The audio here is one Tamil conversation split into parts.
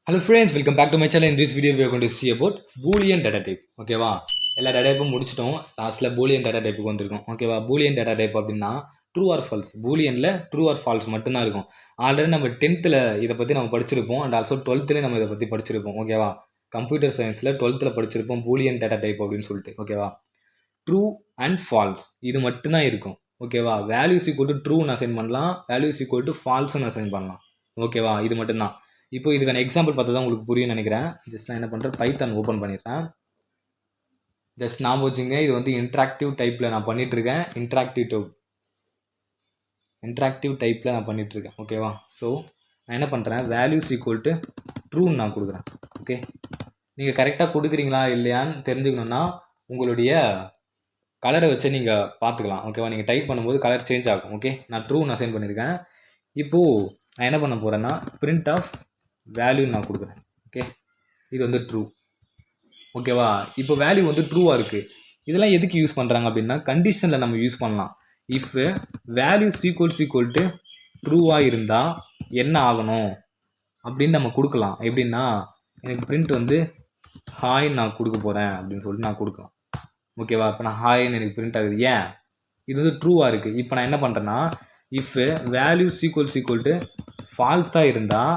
Hello friends, welcome back to my channel. In this video, we are going to see about Boolean data type. ஓகேவா எல்லா டேட்டா டைப்பும் முடிச்சிட்டோம். லாஸ்ட்டில் Boolean data type வந்திருக்கும். ஓகேவா Boolean data type அப்படின்னா ட்ரூ ஆர் ஃபால்ஸ். பூலியனில் ட்ரூ ஆர் ஃபால்ஸ் மட்டும்தான் இருக்கும். ஆல்ரெடி நம்ம 10th இதை பற்றி நம்ம படிச்சிருப்போம். அண்ட் ஆல்சோ 12th நம்ம இதை பற்றி படிச்சிருப்போம். ஓகேவா கம்ப்யூட்டர் சயின்ஸில் 12th படிச்சிருப்போம் Boolean data type அப்படின்னு சொல்லிட்டு. ஓகேவா ட்ரூ அண்ட் ஃபால்ஸ் இது மட்டும்தான் இருக்கும். ஓகேவா வேல்யூஸ் ஈக்குவல் டு ட்ரூன்னு அசைன் பண்ணலாம், வேல்யூஸ் ஈக்குவல் டு ஃபால்ஸ்ன்னு அசைன் பண்ணலாம். ஓகேவா இது மட்டும்தான். இப்போ இதுக்கான எக்ஸாம்பிள் பார்த்தா தான் உங்களுக்கு புரியும் நினைக்கிறேன். ஜஸ்ட் நான் என்ன பண்ணுறேன், பைத்தான் ஓப்பன் பண்ணிடுறேன். ஜஸ்ட் நான் வச்சுங்க, இது வந்து இன்ட்ராக்டிவ் டைப்பில் நான் பண்ணிகிட்ருக்கேன். இன்ட்ராக்டிவ் டைப்பில் நான் பண்ணிகிட்ருக்கேன். ஓகேவா ஸோ நான் என்ன பண்ணுறேன், வேல்யூஸ் ஈக்குவல் டு ட்ரூன்னு நான் கொடுக்குறேன். ஓகே நீங்கள் கரெக்டாக கொடுக்குறீங்களா இல்லையான்னு தெரிஞ்சுக்கணுன்னா உங்களுடைய கலரை வச்சு நீங்கள் பார்த்துக்கலாம். ஓகேவா நீங்கள் டைப் பண்ணும்போது கலர் சேஞ்ச் ஆகும். ஓகே நான் ட்ரூன்னு அசைன் பண்ணியிருக்கேன். இப்போது நான் என்ன பண்ண போகிறேன்னா பிரிண்ட் ஆஃப் வேல்யூ நான் கொடுக்குறேன். ஓகே இது வந்து ட்ரூ. ஓகேவா இப்போ வேல்யூ வந்து ட்ரூவாக இருக்குது. இதெல்லாம் எதுக்கு யூஸ் பண்ணுறாங்க அப்படின்னா கண்டிஷனில் நம்ம யூஸ் பண்ணலாம். இஃப் வேல்யூஸ் ஈக்குவல் டு ட்ரூவாக இருந்தால் என்ன ஆகணும் அப்படின்னு நம்ம கொடுக்கலாம். எப்படின்னா எனக்கு பிரிண்ட் வந்து ஹாய் நான் கொடுக்க போகிறேன் அப்படின்னு சொல்லிட்டு நான் கொடுக்கலாம். ஓகேவா இப்போ நான் ஹாய்ன்னு எனக்கு பிரிண்ட் ஆகுது. ஏன் இது வந்து ட்ரூவாக இருக்குது. இப்போ நான் என்ன பண்ணுறேன்னா இஃப் வேல்யூஸ் ஈக்குவல் டு ஃபால்ஸாக இருந்தால்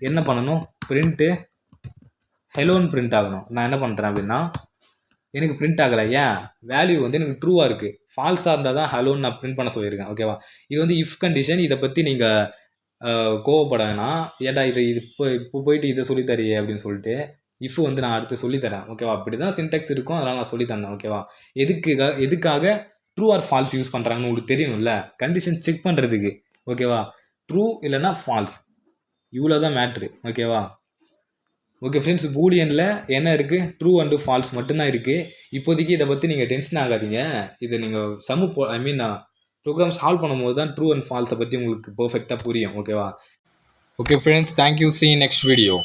என்ன பண்ணணும், பிரிண்ட்டு ஹெலோன்னு பிரிண்ட் ஆகணும். நான் என்ன பண்ணுறேன் அப்படின்னா எனக்கு பிரிண்ட் ஆகலை. ஏன் வேல்யூ வந்து எனக்கு ட்ரூவாக இருக்குது. ஃபால்ஸாக இருந்தால் தான் ஹலோன்னு நான் பிரிண்ட் பண்ண சொல்லியிருக்கேன். ஓகேவா இது வந்து இஃப் கண்டிஷன். இதை பற்றி நீங்கள் கோவப்பட வேணாம். ஏடா இது இப்போ போயிட்டு இதை சொல்லித்தரியே அப்படின்னு சொல்லிட்டு இஃப் வந்து நான் அடுத்து சொல்லித்தரேன். ஓகேவா அப்படி தான் சின்டெக்ஸ் இருக்கும், அதனால் நான் சொல்லித்தந்தேன். ஓகேவா எதுக்காக ட்ரூ ஆர் ஃபால்ஸ் யூஸ் பண்ணுறாங்கன்னு உங்களுக்கு தெரியணும்ல, கண்டிஷன் செக் பண்ணுறதுக்கு. ஓகேவா ட்ரூ இல்லைன்னா ஃபால்ஸ், இவ்வளோ தான் மேட்ரு. ஓகேவா ஓகே ஃப்ரெண்ட்ஸ், பூலியனில் என்ன இருக்குது, ட்ரூ அண்டு ஃபால்ஸ் மட்டும்தான் இருக்குது. இப்போதைக்கு இதை பற்றி நீங்கள் டென்ஷன் ஆகாதீங்க. இதை நீங்கள் ப்ரோக்ராம் சால்வ் பண்ணும்போது தான் ட்ரூ அண்ட் ஃபால்ஸை பற்றி உங்களுக்கு பர்ஃபெக்டாக புரியும். ஓகேவா okay friends, thank you. see you next video.